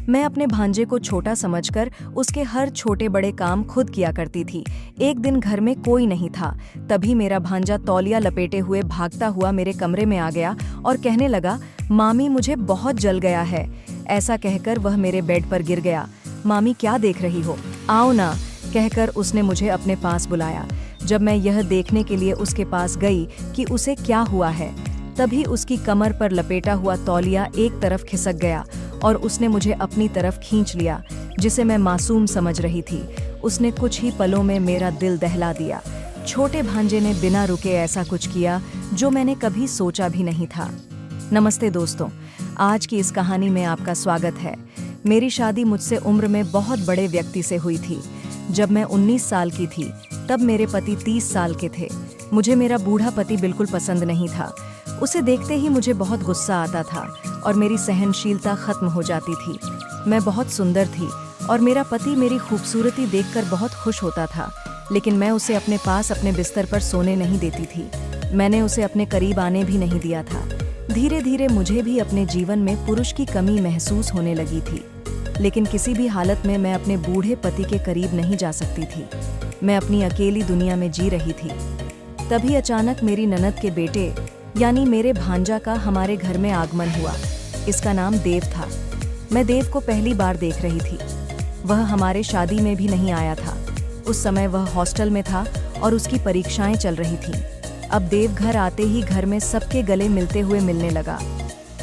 मैं अपने भांजे को छोटा समझकर उसके हर छोटे बड़े काम खुद किया करती थी। एक दिन घर में कोई नहीं था, तभी मेरा भांजा तौलिया लपेटे हुए भागता हुआ मेरे कमरे में आ गया और कहने लगा, मामी मुझे बहुत जल गया है। ऐसा कहकर वह मेरे बेड पर गिर गया। मामी क्या देख रही हो, आओ ना, कहकर उसने मुझे अपने पास बुलाया। जब मैं यह देखने के लिए उसके पास गई कि उसे क्या हुआ है, तभी उसकी कमर पर लपेटा हुआ तौलिया एक तरफ खिसक गया और उसने मुझे अपनी तरफ खींच लिया, जिसे मैं मासूम समझ रही थी। उसने कुछ ही पलों में मेरा दिल दहला दिया। छोटे भांजे ने बिना रुके ऐसा कुछ किया जो मैंने कभी सोचा भी नहीं था। नमस्ते दोस्तों, आज की इस कहानी में आपका स्वागत है। मेरी शादी मुझसे उम्र में बहुत बड़े व्यक्ति से हुई थी। जब मैं 19 साल की थी, तब मेरे पति 30 साल के थे। मुझे मेरा बूढ़ा पति बिल्कुल पसंद नहीं था। उसे देखते ही मुझे बहुत गुस्सा आता था और मेरी सहनशीलता खत्म हो जाती थी। मैं बहुत सुंदर थी और मेरा पति मेरी खूबसूरती देखकर बहुत खुश होता था, लेकिन मैं उसे अपने पास अपने बिस्तर पर सोने नहीं देती थी। मैंने उसे अपने करीब आने भी नहीं दिया था। धीरे धीरे मुझे भी अपने जीवन में पुरुष की कमी महसूस होने लगी थी, लेकिन किसी भी हालत में मैं अपने बूढ़े पति के करीब नहीं जा सकती थी। मैं अपनी अकेली दुनिया में जी रही थी। तभी अचानक मेरी ननद के बेटे यानी मेरे भांजा का हमारे घर में आगमन हुआ। इसका नाम देव था। मैं देव को पहली बार देख रही थी। वह हमारे शादी में भी नहीं आया था। उस समय वह हॉस्टल में था और उसकी परीक्षाएं चल रही थीं। अब देव घर आते ही घर में सबके गले मिलते हुए मिलने लगा।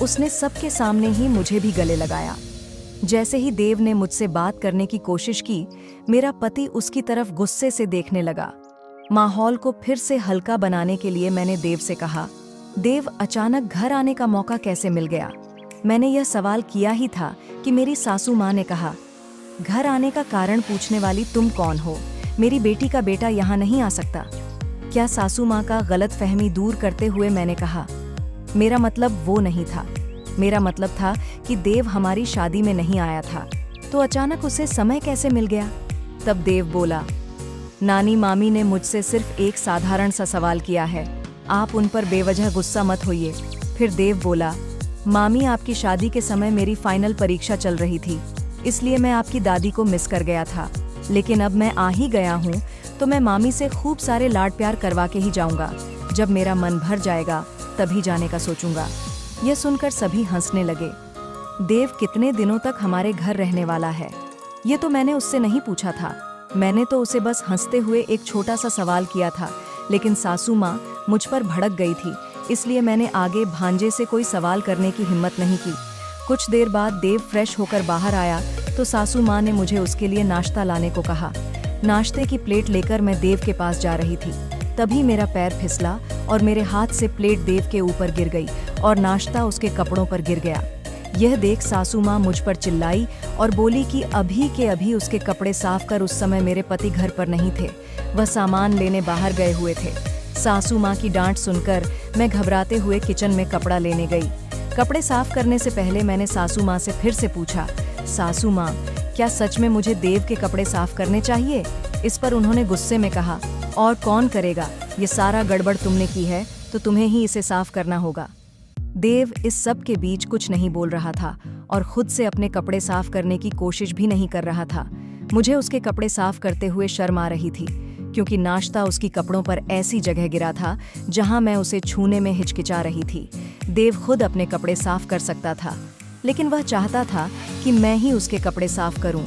उसने सबके सामने ही मुझे भी गले लगाया। जैसे ही देव ने मुझसे बात करने की कोशिश की, मेरा पति उसकी तरफ गुस्से से देखने लगा। माहौल को फिर से हल्का बनाने के लिए मैंने देव से कहा, देव, अचानक घर आने का मौका कैसे मिल गया? मैंने यह सवाल किया ही था कि मेरी सासू माँ ने कहा, घर आने का कारण पूछने वाली तुम कौन हो? मेरी बेटी का बेटा यहाँ नहीं आ सकता क्या? सासू माँ का गलतफहमी दूर करते हुए मैंने कहा, मेरा मतलब वो नहीं था। मेरा मतलब था कि देव हमारी शादी में नहीं आया था, तो अचानक उसे समय कैसे मिल गया? तब देव बोला, नानी मामी ने मुझसे सिर्फ एक साधारण सा सवाल किया है, आप उन पर बेवजह गुस्सा मत होइए। फिर देव बोला, मामी, आपकी शादी के समय मेरी फाइनल परीक्षा चल रही थी, इसलिए मैं आपकी दादी को मिस कर गया था। लेकिन अब मैं आ ही गया हूँ, तो मैं मामी से खूब सारे लाड प्यार करवा के ही जाऊँगा। जब मेरा मन भर जाएगा तभी जाने का सोचूंगा। यह सुनकर सभी हंसने लगे। देव कितने दिनों तक हमारे घर रहने वाला है, ये तो मैंने उससे नहीं पूछा था। मैंने तो उसे बस हंसते हुए एक छोटा सा सवाल किया था, लेकिन सासू माँ मुझ पर भड़क गई थी, इसलिए मैंने आगे भांजे से कोई सवाल करने की हिम्मत नहीं की। कुछ देर बाद देव फ्रेश होकर बाहर आया तो सासू माँ ने मुझे उसके लिए नाश्ता लाने को कहा। नाश्ते की प्लेट लेकर मैं देव के पास जा रही थी, तभी मेरा पैर फिसला और मेरे हाथ से प्लेट देव के ऊपर गिर गई और नाश्ता उसके कपड़ों पर गिर गया। यह देख सासू माँ मुझ पर चिल्लाई और बोली कि अभी के अभी उसके कपड़े साफ कर। उस समय मेरे पति घर पर नहीं थे, वह सामान लेने बाहर गए हुए थे। सासू माँ की डांट सुनकर मैं घबराते हुए किचन में कपड़ा लेने गई। कपड़े साफ करने से पहले मैंने सासू माँ से फिर से पूछा, सासू माँ, क्या सच में मुझे देव के कपड़े साफ करने चाहिए? इस पर उन्होंने गुस्से में कहा, और कौन करेगा? ये सारा गड़बड़ तुमने की है, तो तुम्हें ही इसे साफ करना होगा। देव इस सब के बीच कुछ नहीं बोल रहा था और खुद से अपने कपड़े साफ करने की कोशिश भी नहीं कर रहा था। मुझे उसके कपड़े साफ करते हुए शर्म आ रही थी, क्योंकि नाश्ता उसकी कपड़ों पर ऐसी जगह गिरा था जहां मैं उसे छूने में हिचकिचा रही थी। देव खुद अपने कपड़े साफ कर सकता था, लेकिन वह चाहता था कि मैं ही उसके कपड़े साफ करूं,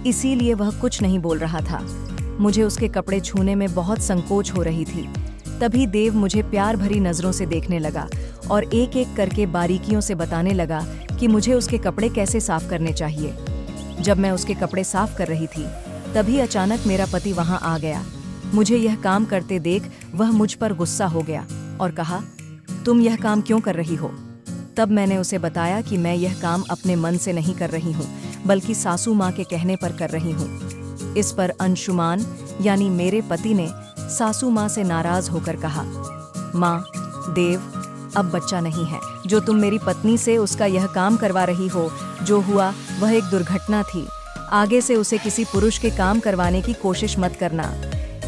इसीलिए वह कुछ नहीं बोल रहा था। मुझे उसके कपड़े छूने में बहुत संकोच हो रही थी। तभी देव मुझे प्यार भरी नज़रों से देखने लगा और एक एक करके बारीकियों से बताने लगा कि मुझे उसके कपड़े कैसे साफ करने चाहिए। जब मैं उसके कपड़े साफ कर रही थी, तभी अचानक मेरा पति वहां आ गया। मुझे यह काम करते देख वह मुझ पर गुस्सा हो गया और कहा, तुम यह काम क्यों कर रही हो? तब मैंने उसे बताया कि मैं यह काम अपने मन से नहीं कर रही हूँ, बल्कि सासू माँ के कहने पर कर रही हूँ। इस पर अंशुमान यानी मेरे पति ने सासू माँ से नाराज होकर कहा, माँ, देव अब बच्चा नहीं है जो तुम मेरी पत्नी से उसका यह काम करवा रही हो। जो हुआ वह एक दुर्घटना थी। आगे से उसे किसी पुरुष के काम करवाने की कोशिश मत करना।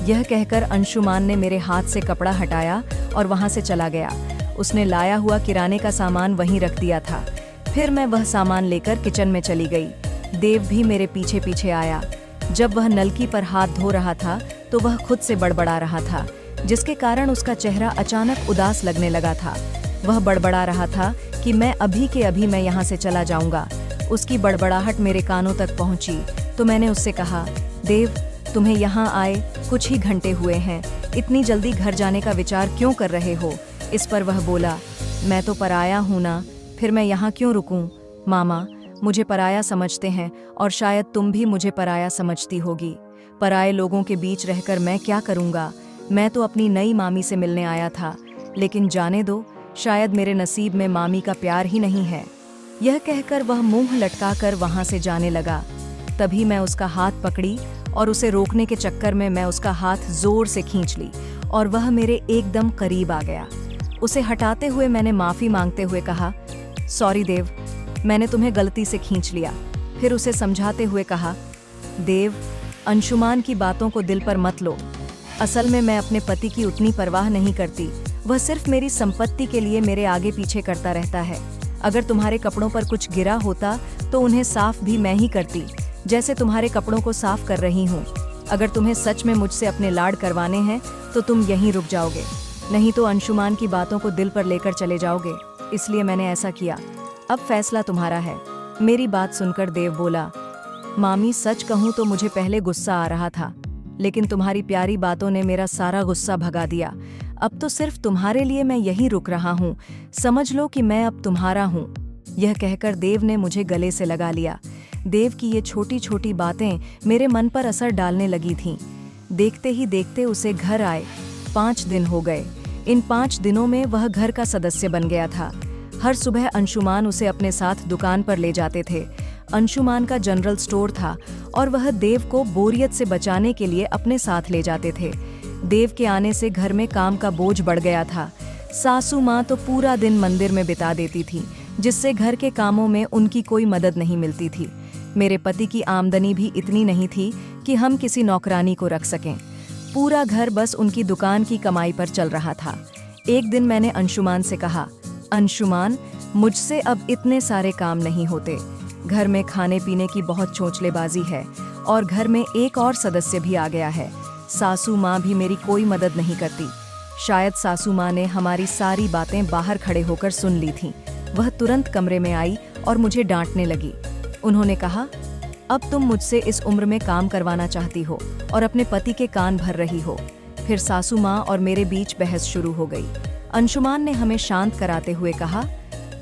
यह कहकर अंशुमान ने मेरे हाथ से कपड़ा हटाया और वहां से चला गया। उसने लाया हुआ किराने का सामान वहीं रख दिया था। फिर मैं वह सामान लेकर किचन में चली गई। देव भी मेरे पीछे पीछे आया। जब वह नलकी पर हाथ धो रहा था तो वह खुद से बड़बड़ा रहा था, जिसके कारण उसका चेहरा अचानक उदास लगने लगा था। वह बड़बड़ा रहा था कि मैं अभी के अभी मैं यहाँ से चला जाऊंगा। उसकी बड़बड़ाहट मेरे कानों तक पहुंची तो मैंने उससे कहा, देव, तुम्हें यहाँ आए कुछ ही घंटे हुए हैं, इतनी जल्दी घर जाने का विचार क्यों कर रहे हो? इस पर वह बोला, मैं तो पराया हूँ ना, फिर मैं यहाँ क्यों रुकूं? मामा मुझे पराया समझते हैं और शायद तुम भी मुझे पराया समझती होगी। पराये लोगों के बीच रहकर मैं क्या करूँगा? मैं तो अपनी नई मामी से मिलने आया था, लेकिन जाने दो, शायद मेरे नसीब में मामी का प्यार ही नहीं है। यह कहकर वह मुंह लटकाकर वहां से जाने लगा। तभी मैं उसका हाथ पकड़ी और उसे रोकने के चक्कर में मैं उसका हाथ जोर से खींच ली और वह मेरे एकदम करीब आ गया। उसे हटाते हुए मैंने माफ़ी मांगते हुए कहा, सॉरी देव, मैंने तुम्हें गलती से खींच लिया। फिर उसे समझाते हुए कहा, देव, अंशुमान की बातों को दिल पर मत लो। असल में मैं अपने पति की उतनी परवाह नहीं करती, वह सिर्फ मेरी संपत्ति के लिए मेरे आगे पीछे करता रहता है। अगर तुम्हारे कपड़ों पर कुछ गिरा होता तो उन्हें साफ भी मैं ही करती, जैसे तुम्हारे कपड़ों को साफ कर रही हूँ। अगर तुम्हें सच में मुझसे अपने लाड करवाने हैं तो तुम यहीं रुक जाओगे, नहीं तो अंशुमान की बातों को दिल पर लेकर चले जाओगे। इसलिए मैंने ऐसा किया। अब फैसला तुम्हारा है। मेरी बात सुनकर देव बोला, मामी सच कहूँ तो मुझे पहले गुस्सा आ रहा था, लेकिन तुम्हारी प्यारी बातों ने मेरा सारा गुस्सा भगा दिया। अब तो सिर्फ तुम्हारे लिए मैं यहीं रुक रहा हूँ, समझ लो कि मैं अब तुम्हारा हूँ। यह कहकर देव ने मुझे गले से लगा लिया। देव की ये छोटी छोटी बातें मेरे मन पर असर डालने लगी थीं। देखते ही देखते उसे घर आए 5 दिन हो गए। इन 5 दिनों में वह घर का सदस्य बन गया था। हर सुबह अंशुमान उसे अपने साथ दुकान पर ले जाते थे। अंशुमान का जनरल स्टोर था और वह देव को बोरियत से बचाने के लिए अपने साथ ले जाते थे। देव के आने से घर में काम का बोझ बढ़ गया था। सासू माँ तो पूरा दिन मंदिर में बिता देती थी, जिससे घर के कामों में उनकी कोई मदद नहीं मिलती थी। मेरे पति की आमदनी भी इतनी नहीं थी कि हम किसी नौकरानी को रख सकें। पूरा घर बस उनकी दुकान की कमाई पर चल रहा था। एक दिन मैंने अंशुमान से कहा, अंशुमान, मुझसे अब इतने सारे काम नहीं होते। घर में खाने पीने की बहुत चोंचलेबाजी है और घर में एक और सदस्य भी आ गया है। सासू माँ भी मेरी कोई मदद नहीं करती। शायद सासू माँ ने हमारी सारी बातें बाहर खड़े होकर सुन ली थीं। वह तुरंत कमरे में आई और मुझे डांटने लगी। उन्होंने कहा, अब तुम मुझसे इस उम्र में काम करवाना चाहती हो और अपने पति के कान भर रही हो। फिर सासू माँ और मेरे बीच बहस शुरू हो गई। अंशुमान ने हमें शांत कराते हुए कहा,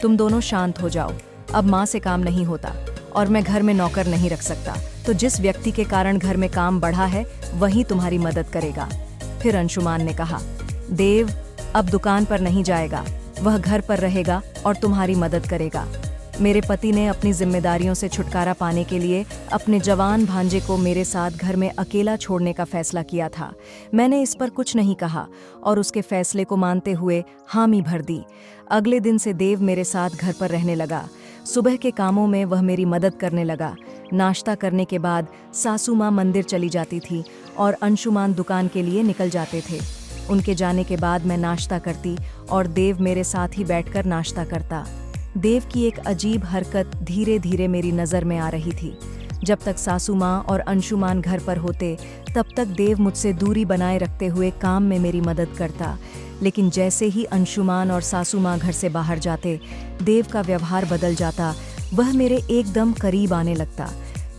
तुम दोनों शांत हो जाओ, अब माँ से काम नहीं होता और मैं घर में नौकर नहीं रख सकता, तो जिस व्यक्ति के कारण घर में काम बढ़ा है वही तुम्हारी मदद करेगा। फिर अंशुमान ने कहा, देव अब दुकान पर नहीं जाएगा, वह घर पर रहेगा और तुम्हारी मदद करेगा। मेरे पति ने अपनी जिम्मेदारियों से छुटकारा पाने के लिए अपने जवान भांजे को मेरे साथ घर में अकेला छोड़ने का फैसला किया था। मैंने इस पर कुछ नहीं कहा और उसके फैसले को मानते हुए हामी भर दी। अगले दिन से देव मेरे साथ घर पर रहने लगा। सुबह के कामों में वह मेरी मदद करने लगा। नाश्ता करने के बाद सासू माँ मंदिर चली जाती थी और अंशुमान दुकान के लिए निकल जाते थे। उनके जाने के बाद मैं नाश्ता करती और देव मेरे साथ ही बैठकर नाश्ता करता। देव की एक अजीब हरकत धीरे धीरे मेरी नज़र में आ रही थी। जब तक सासू माँ और अंशुमान घर पर होते तब तक देव मुझसे दूरी बनाए रखते हुए काम में मेरी मदद करता, लेकिन जैसे ही अंशुमान और सासू माँ घर से बाहर जाते देव का व्यवहार बदल जाता। वह मेरे एकदम करीब आने लगता।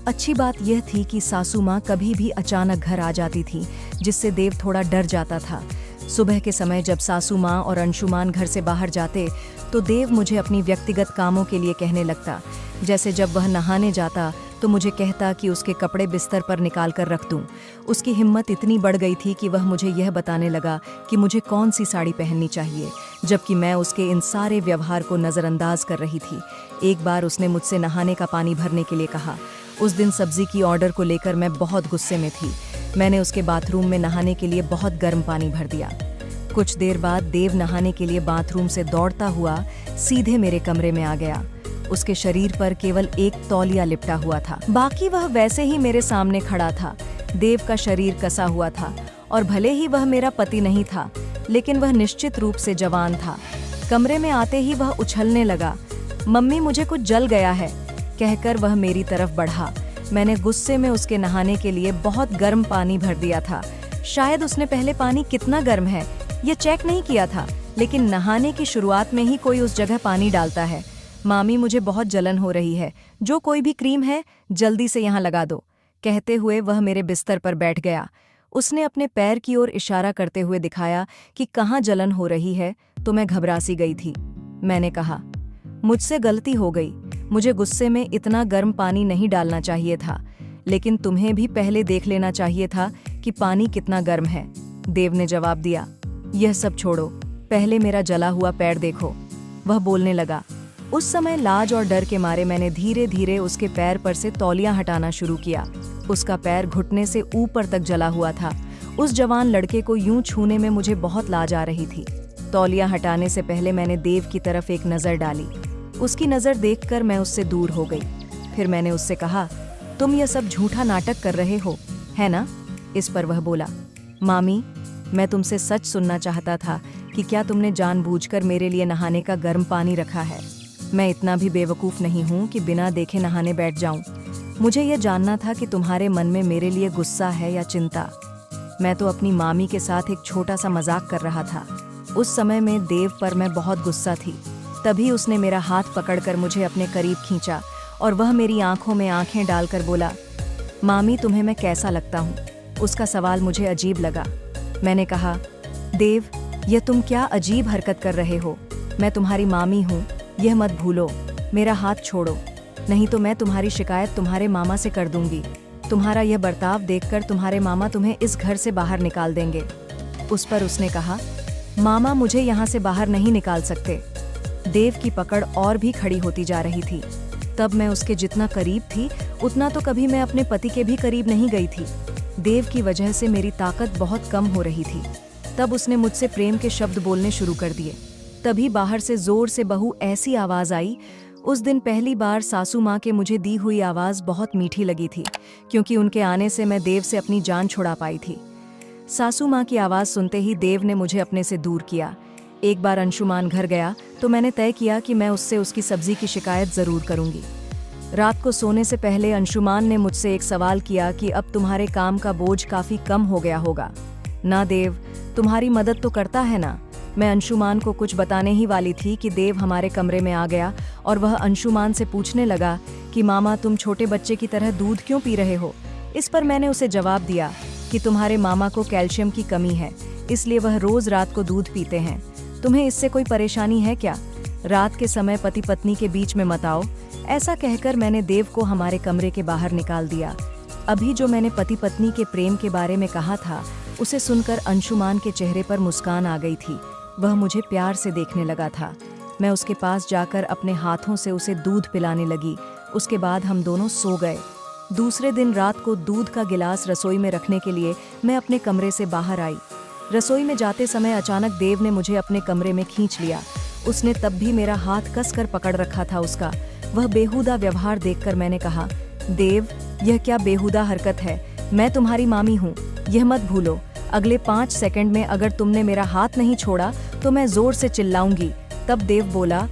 अच्छी बात यह थी कि सासू माँ कभी भी अचानक घर आ जाती थी, जिससे देव थोड़ा डर जाता था। सुबह के समय जब सासू माँ और अंशुमान घर से बाहर जाते तो देव मुझे अपनी व्यक्तिगत कामों के लिए कहने लगता। जैसे जब वह नहाने जाता तो मुझे कहता कि उसके कपड़े बिस्तर पर निकाल कर रख दूं। उसकी हिम्मत इतनी बढ़ गई थी कि वह मुझे यह बताने लगा कि मुझे कौन सी साड़ी पहननी चाहिए, जबकि मैं उसके इन सारे व्यवहार को नज़रअंदाज कर रही थी। एक बार उसने मुझसे नहाने का पानी भरने के लिए कहा। उस दिन सब्जी की ऑर्डर को लेकर मैं बहुत गुस्से में थी। मैंने उसके बाथरूम में नहाने के लिए बहुत गर्म पानी भर दिया। कुछ देर बाद देव नहाने के लिए बाथरूम से दौड़ता हुआ सीधे मेरे कमरे में आ गया। उसके शरीर पर केवल एक तौलिया लिपटा हुआ था, बाकी वह वैसे ही मेरे सामने खड़ा था। देव का शरीर कसा हुआ था और भले ही वह मेरा पति नहीं था, लेकिन वह निश्चित रूप से जवान था। कमरे में आते ही वह उछलने लगा, मम्मी मुझे कुछ जल गया है, कहकर वह मेरी तरफ बढ़ा। मैंने गुस्से में उसके नहाने के लिए बहुत गर्म पानी भर दिया था। शायद उसने पहले पानी कितना गर्म है ये चेक नहीं किया था, लेकिन नहाने की शुरुआत में ही कोई उस जगह पानी डालता है। मामी, मुझे बहुत जलन हो रही है, जो कोई भी क्रीम है जल्दी से यहाँ लगा दो। कहते हुए वह मेरे बिस्तर पर बैठ गया। उसने अपने पैर की ओर इशारा करते हुए दिखाया कि कहाँ जलन हो रही है, तो मैं घबरा सी गई थी। मैंने कहा, मुझसे गलती हो गई, मुझे गुस्से में इतना गर्म पानी नहीं डालना चाहिए था, लेकिन तुम्हें भी पहले देख लेना चाहिए था कि पानी कितना गर्म है। देव ने जवाब दिया, यह सब छोड़ो, पहले मेरा जला हुआ पैर देखो। वह बोलने लगा। उस समय लाज और डर के मारे मैंने धीरे धीरे उसके पैर पर से तौलिया हटाना शुरू किया। उसका पैर घुटने से ऊपर तक जला हुआ था। उस जवान लड़के को यूं छूने में मुझे बहुत लाज आ रही थी। तौलिया हटाने से पहले मैंने देव की तरफ एक नज़र डाली। उसकी नज़र देखकर मैं उससे दूर हो गई। फिर मैंने उससे कहा, तुम यह सब झूठा नाटक कर रहे हो, है ना? इस पर वह बोला, मामी, मैं तुमसे सच सुनना चाहता था कि क्या तुमने जानबूझकर मेरे लिए नहाने का गर्म पानी रखा है। मैं इतना भी बेवकूफ़ नहीं हूँ कि बिना देखे नहाने बैठ जाऊँ। मुझे यह जानना था कि तुम्हारे मन में मेरे लिए गुस्सा है या चिंता। मैं तो अपनी मामी के साथ एक छोटा सा मजाक कर रहा था। उस समय में देव पर मैं बहुत गुस्सा थी। तभी उसने मेरा हाथ पकड़कर मुझे अपने करीब खींचा और वह मेरी आंखों में आंखें डालकर बोला, मामी, तुम्हें मैं कैसा लगता हूँ? उसका सवाल मुझे अजीब लगा। मैंने कहा, देव, यह तुम क्या अजीब हरकत कर रहे हो? मैं तुम्हारी मामी हूँ, यह मत भूलो। मेरा हाथ छोड़ो, नहीं तो मैं तुम्हारी शिकायत तुम्हारे मामा से कर दूंगी। तुम्हारा यह बर्ताव देखकर तुम्हारे मामा तुम्हें इस घर से बाहर निकाल देंगे। उस पर उसने कहा, मामा मुझे यहाँ से बाहर नहीं निकाल सकते। देव की पकड़ और भी खड़ी होती जा रही थी। तब मैं उसके जितना करीब थी उतना तो कभी मैं अपने पति के भी करीब नहीं गई थी। देव की वजह से मेरी ताकत बहुत कम हो रही थी। तब उसने मुझसे प्रेम के शब्द बोलने शुरू कर दिए। तभी बाहर से जोर से बहू ऐसी आवाज़ आई। उस दिन पहली बार सासू माँ के मुझे दी हुई आवाज़ बहुत मीठी लगी थी, क्योंकि उनके आने से मैं देव से अपनी जान छुड़ा पाई थी। सासू माँ की आवाज़ सुनते ही देव ने मुझे अपने से दूर किया। एक बार अंशुमान घर गया तो मैंने तय किया कि मैं उससे उसकी सब्जी की शिकायत ज़रूर करूँगी। रात को सोने से पहले अंशुमान ने मुझसे एक सवाल किया कि अब तुम्हारे काम का बोझ काफ़ी कम हो गया होगा ना देव, तुम्हारी मदद तो करता है ना? मैं अंशुमान को कुछ बताने ही वाली थी कि देव हमारे कमरे में आ गया और वह अंशुमान से पूछने लगा कि मामा, तुम छोटे बच्चे की तरह दूध क्यों पी रहे हो? इस पर मैंने उसे जवाब दिया कि तुम्हारे मामा को कैल्शियम की कमी है, इसलिए वह रोज रात को दूध पीते हैं। तुम्हें इससे कोई परेशानी है क्या? रात के समय पति पत्नी के बीच में मत आओ। ऐसा कहकर मैंने देव को हमारे कमरे के बाहर निकाल दिया। अभी जो मैंने पति पत्नी के प्रेम के बारे में कहा था, उसे सुनकर अंशुमान के चेहरे पर मुस्कान आ गई थी। वह मुझे प्यार से देखने लगा था। मैं उसके पास जाकर अपने हाथों से उसे दूध पिलाने लगी। उसके बाद हम दोनों सो गए। दूसरे दिन रात को दूध का गिलास रसोई में रखने के लिए मैं अपने कमरे से बाहर आई। रसोई में जाते समय अचानक देव ने मुझे अपने कमरे में खींच लिया। उसने तब भी मेरा हाथ कसकर पकड़ रखा था उसका। वह बेहुदा व्यवहार देखकर मैंने कहा, देव, यह क्या बेहुदा हरकत है? मैं तुम्हारी मामी हूँ, यह मत भूलो। अगले 5 सेकंड में अगर तुमने मेरा हाथ नहीं छोड़ा तो मैं जोर से चिल्लाऊंगी। तब देव बोला,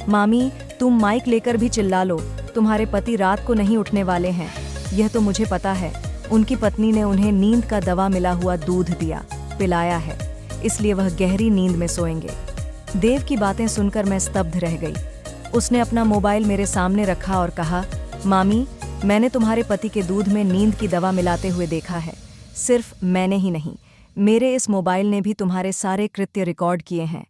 मामी, तुम माइक लेकर भी चिल्ला लो, तुम्हारे पति रात को नहीं उठने वाले हैं। यह तो मुझे पता है। उनकी पत्नी ने उन्हें नींद का दवा मिला हुआ दूध पिलाया है, इसलिए वह गहरी नींद में सोएंगे। देव की बातें सुनकर मैं स्तब्ध रह गई। उसने अपना मोबाइल मेरे सामने रखा और कहा, मामी, मैंने तुम्हारे पति के दूध में नींद की दवा मिलाते हुए देखा है। सिर्फ मैंने ही नहीं, मेरे इस मोबाइल ने भी तुम्हारे सारे कृत्य रिकॉर्ड किए हैं।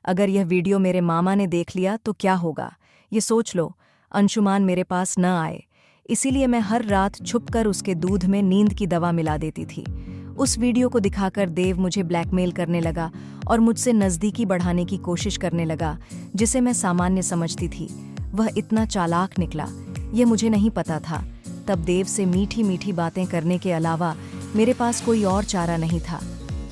अगर यह वीडियो मेरे मामा ने देख लिया तो क्या होगा, ये सोच लो। अंशुमान मेरे पास न आए, इसीलिए मैं हर रात छुपकर उसके दूध में नींद की दवा मिला देती थी। उस वीडियो को दिखाकर देव मुझे ब्लैकमेल करने लगा और मुझसे नज़दीकी बढ़ाने की कोशिश करने लगा, जिसे मैं सामान्य समझती थी। वह इतना चालाक निकला, यह मुझे नहीं पता था। तब देव से मीठी मीठी बातें करने के अलावा मेरे पास कोई और चारा नहीं था।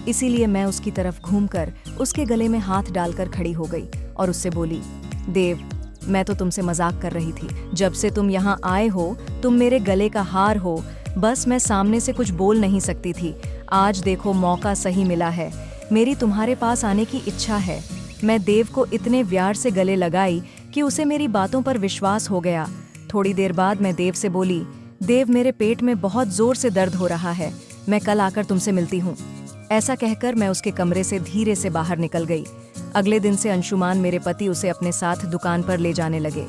इसीलिए मैं उसकी तरफ घूमकर उसके गले में हाथ डालकर खड़ी हो गई और उससे बोली, देव, मैं तो तुमसे मजाक कर रही थी। जब से तुम यहाँ आए हो तुम मेरे गले का हार हो। बस मैं सामने से कुछ बोल नहीं सकती थी। आज देखो मौका सही मिला है। मेरी तुम्हारे पास आने की इच्छा है। मैं देव को इतने प्यार से गले लगाई कि उसे मेरी बातों पर विश्वास हो गया। थोड़ी देर बाद मैं देव से बोली, देव मेरे पेट में बहुत जोर से दर्द हो रहा है, मैं कल आकर तुमसे मिलती हूँ। ऐसा कहकर मैं उसके कमरे से धीरे से बाहर निकल गई। अगले दिन से अंशुमान मेरे पति उसे अपने साथ दुकान पर ले जाने लगे।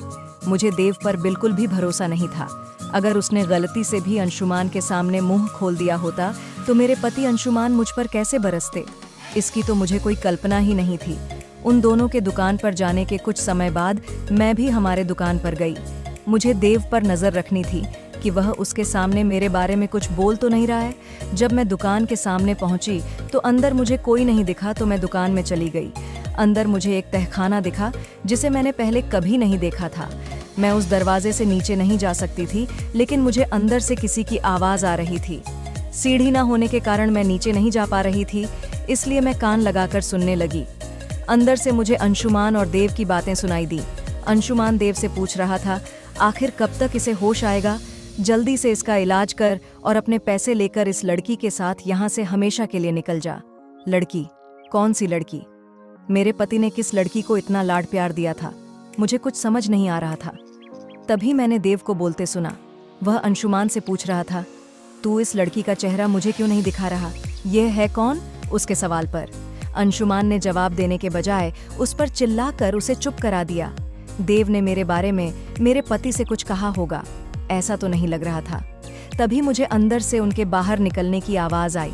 मुझे देव पर बिल्कुल भी भरोसा नहीं था। अगर उसने गलती से भी अंशुमान के सामने मुंह खोल दिया होता तो मेरे पति अंशुमान मुझ पर कैसे बरसते, इसकी तो मुझे कोई कल्पना ही नहीं थी। उन दोनों के दुकान पर जाने के कुछ समय बाद मैं भी हमारे दुकान पर गई। मुझे देव पर नजर रखनी थी कि वह उसके सामने मेरे बारे में कुछ बोल तो नहीं रहा है। जब मैं दुकान के सामने पहुंची तो अंदर मुझे कोई नहीं दिखा तो मैं दुकान में चली गई। अंदर मुझे एक तहखाना दिखा जिसे मैंने पहले कभी नहीं देखा था। मैं उस दरवाजे से नीचे नहीं जा सकती थी, लेकिन मुझे अंदर से किसी की आवाज आ रही थी। सीढ़ी ना होने के कारण मैं नीचे नहीं जा पा रही थी, इसलिए मैं कान लगाकर सुनने लगी। अंदर से मुझे अंशुमान और देव की बातें सुनाई दी। अंशुमान देव से पूछ रहा था, आखिर कब तक इसे होश आएगा? जल्दी से इसका इलाज कर और अपने पैसे लेकर इस लड़की के साथ यहाँ से हमेशा के लिए निकल जा। लड़की? कौन सी लड़की? मेरे पति ने किस लड़की को इतना लाड प्यार दिया था? मुझे कुछ समझ नहीं आ रहा था। तभी मैंने देव को बोलते सुना। वह अंशुमान से पूछ रहा था, तू इस लड़की का चेहरा मुझे क्यों नहीं दिखा रहा? यह है कौन? उसके सवाल पर अंशुमान ने जवाब देने के बजाय उस पर चिल्लाकर उसे चुप करा दिया। देव ने मेरे बारे में मेरे पति से कुछ कहा होगा, ऐसा तो नहीं लग रहा था। तभी मुझे अंदर से उनके बाहर निकलने की आवाज आई।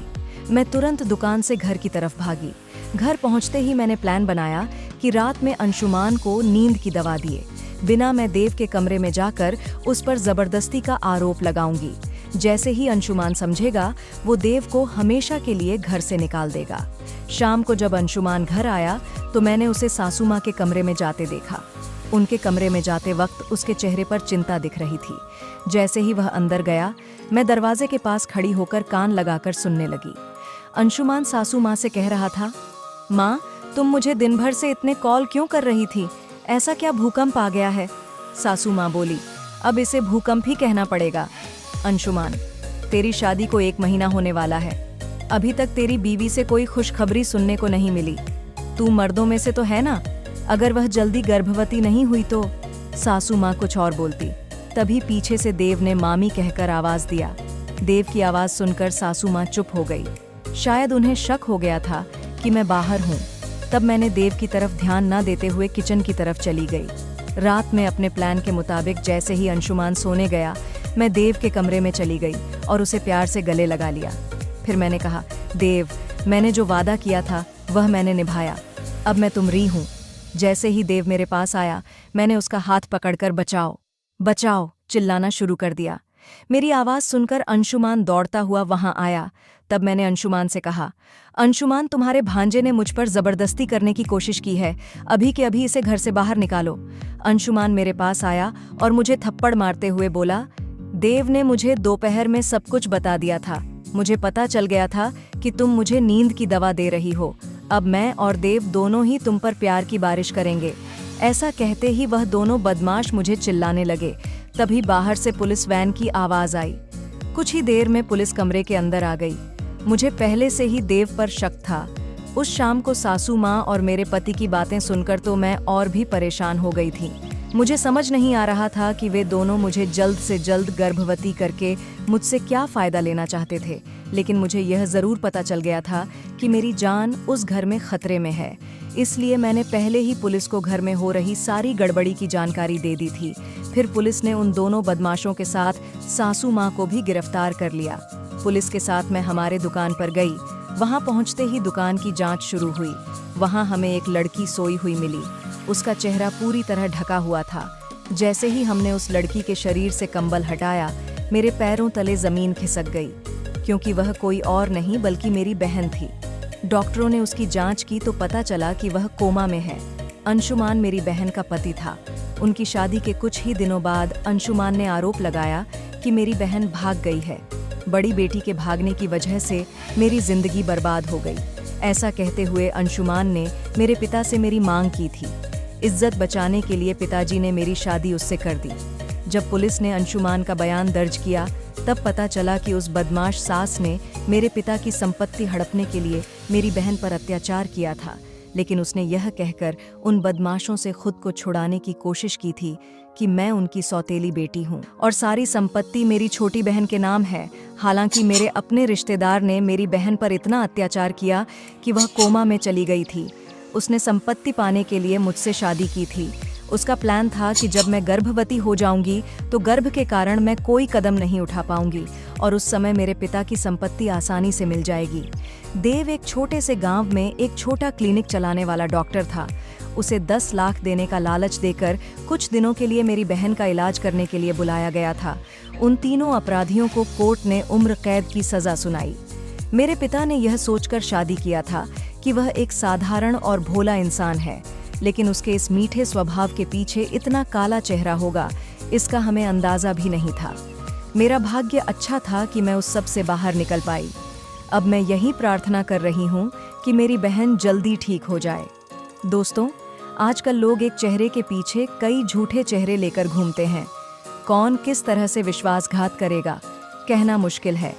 मैं तुरंत दुकान से घर की तरफ भागी। घर पहुंचते ही मैंने प्लान बनाया कि रात में अंशुमान को नींद की दवा दिए बिना मैं देव के कमरे में जाकर उस पर जबरदस्ती का आरोप लगाऊंगी। जैसे ही अंशुमान समझेगा, वो देव को हमेशा के लिए घर से निकाल देगा। शाम को जब अंशुमान घर आया तो मैंने उसे सासू माँ के कमरे में जाते देखा। उनके कमरे में जाते वक्त उसके चेहरे पर चिंता दिख रही थी। जैसे ही वह अंदर गया, मैं दरवाजे के पास खड़ी होकर कान लगाकर सुनने लगी। अंशुमान सासू माँ से कह रहा था, माँ, तुम मुझे दिन भर से इतने कॉल क्यों कर रही थी? ऐसा क्या भूकंप आ गया है? सासू माँ बोली, अब इसे भूकंप ही कहना पड़ेगा। अंशुमान, तेरी शादी को 1 महीना होने वाला है। अभी तक तेरी बीवी से कोई खुशखबरी सुनने को नहीं मिली। तू मर्दों में से तो है ना? अगर वह जल्दी गर्भवती नहीं हुई तो? सासू माँ कुछ और बोलती। तभी पीछे से देव ने मामी कहकर आवाज दिया। देव की आवाज सुनकर सासू माँ चुप हो गई। शायद उन्हें शक हो गया था कि मैं बाहर हूँ। तब मैंने देव की तरफ ध्यान न देते हुए किचन की तरफ चली गई। रात में अपने प्लान के मुताबिक जैसे ही अंशुमान सोने गया, मैं देव के कमरे में चली गई और उसे प्यार से गले लगा लिया। फिर मैंने कहा, देव, मैंने जो वादा किया था वह मैंने निभाया। अब मैं तुम्हारी हूँ। जैसे ही देव मेरे पास आया, मैंने उसका हाथ पकड़कर बचाओ बचाओ चिल्लाना शुरू कर दिया। मेरी आवाज़ सुनकर अंशुमान दौड़ता हुआ वहां आया। तब मैंने अंशुमान से कहा, अंशुमान, तुम्हारे भांजे ने मुझ पर जबरदस्ती करने की कोशिश की है। अभी के अभी इसे घर से बाहर निकालो। अंशुमान मेरे पास आया और मुझे थप्पड़ मारते हुए बोला, देव ने मुझे दोपहर में सब कुछ बता दिया था। मुझे पता चल गया था कि तुम मुझे नींद की दवा दे रही हो। अब मैं और देव दोनों ही तुम पर प्यार की बारिश करेंगे। ऐसा कहते ही वह दोनों बदमाश मुझे चिल्लाने लगे। तभी बाहर से पुलिस वैन की आवाज आई। कुछ ही देर में पुलिस कमरे के अंदर आ गई। मुझे पहले से ही देव पर शक था। उस शाम को सासू माँ और मेरे पति की बातें सुनकर तो मैं और भी परेशान हो गई थी। मुझे समझ नहीं आ रहा था कि वे दोनों मुझे जल्द से जल्द गर्भवती करके मुझसे क्या फ़ायदा लेना चाहते थे। लेकिन मुझे यह ज़रूर पता चल गया था कि मेरी जान उस घर में खतरे में है। इसलिए मैंने पहले ही पुलिस को घर में हो रही सारी गड़बड़ी की जानकारी दे दी थी। फिर पुलिस ने उन दोनों बदमाशों के साथ सासू माँ को भी गिरफ्तार कर लिया। पुलिस के साथ मैं हमारे दुकान पर गई। वहाँ पहुँचते ही दुकान की जाँच शुरू हुई। वहाँ हमें एक लड़की सोई हुई मिली। उसका चेहरा पूरी तरह ढका हुआ था। जैसे ही हमने उस लड़की के शरीर से कंबल हटाया, मेरे पैरों तले जमीन खिसक गई, क्योंकि वह कोई और नहीं बल्कि मेरी बहन थी। डॉक्टरों ने उसकी जांच की तो पता चला कि वह कोमा में है। अंशुमान मेरी बहन का पति था। उनकी शादी के कुछ ही दिनों बाद अंशुमान ने आरोप लगाया कि मेरी बहन भाग गई है। बड़ी बेटी के भागने की वजह से मेरी जिंदगी बर्बाद हो गई। ऐसा कहते हुए अंशुमान ने मेरे पिता से मेरी मांग की थी। इज्जत बचाने के लिए पिताजी ने मेरी शादी उससे कर दी। जब पुलिस ने अंशुमान का बयान दर्ज किया, तब पता चला कि उस बदमाश सास ने मेरे पिता की संपत्ति हड़पने के लिए मेरी बहन पर अत्याचार किया था, लेकिन उसने यह कहकर उन बदमाशों से खुद को छुड़ाने की कोशिश की थी कि मैं उनकी सौतेली बेटी हूँ और सारी संपत्ति मेरी छोटी बहन के नाम है। हालांकि मेरे अपने रिश्तेदार ने मेरी बहन पर इतना अत्याचार किया कि वह कोमा में चली गई थी। उसने संपत्ति पाने के लिए मुझसे शादी की थी। उसका प्लान था कि जब मैं गर्भवती हो जाऊंगी तो गर्भ के कारण मैं कोई कदम नहीं उठा पाऊंगी और उस समय मेरे पिता की संपत्ति आसानी से मिल जाएगी। देव एक छोटे से गांव में एक छोटा क्लिनिक चलाने वाला डॉक्टर था। उसे 10 लाख देने का लालच देकर कुछ दिनों के लिए मेरी बहन का इलाज करने के लिए बुलाया गया था। उन तीनों अपराधियों को कोर्ट ने उम्र कैद की सजा सुनाई। मेरे पिता ने यह सोचकर शादी किया था कि वह एक साधारण और भोला इंसान है, लेकिन उसके इस मीठे स्वभाव के पीछे इतना काला चेहरा होगा, इसका हमें अंदाजा भी नहीं था। मेरा भाग्य अच्छा था कि मैं उस सब से बाहर निकल पाई। अब मैं यही प्रार्थना कर रही हूँ कि मेरी बहन जल्दी ठीक हो जाए। दोस्तों, आजकल लोग एक चेहरे के पीछे कई झूठे चेहरे लेकर घूमते हैं। कौन किस तरह से विश्वासघात करेगा, कहना मुश्किल है।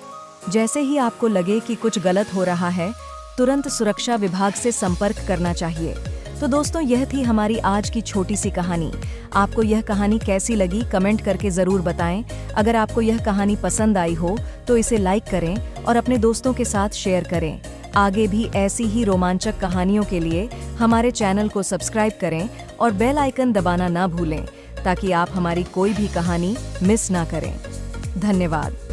जैसे ही आपको लगे कि कुछ गलत हो रहा है, तुरंत सुरक्षा विभाग से संपर्क करना चाहिए। तो दोस्तों, यह थी हमारी आज की छोटी सी कहानी। आपको यह कहानी कैसी लगी कमेंट करके ज़रूर बताएं। अगर आपको यह कहानी पसंद आई हो तो इसे लाइक करें और अपने दोस्तों के साथ शेयर करें। आगे भी ऐसी ही रोमांचक कहानियों के लिए हमारे चैनल को सब्सक्राइब करें और बेल आइकन दबाना ना भूलें, ताकि आप हमारी कोई भी कहानी मिस ना करें। धन्यवाद।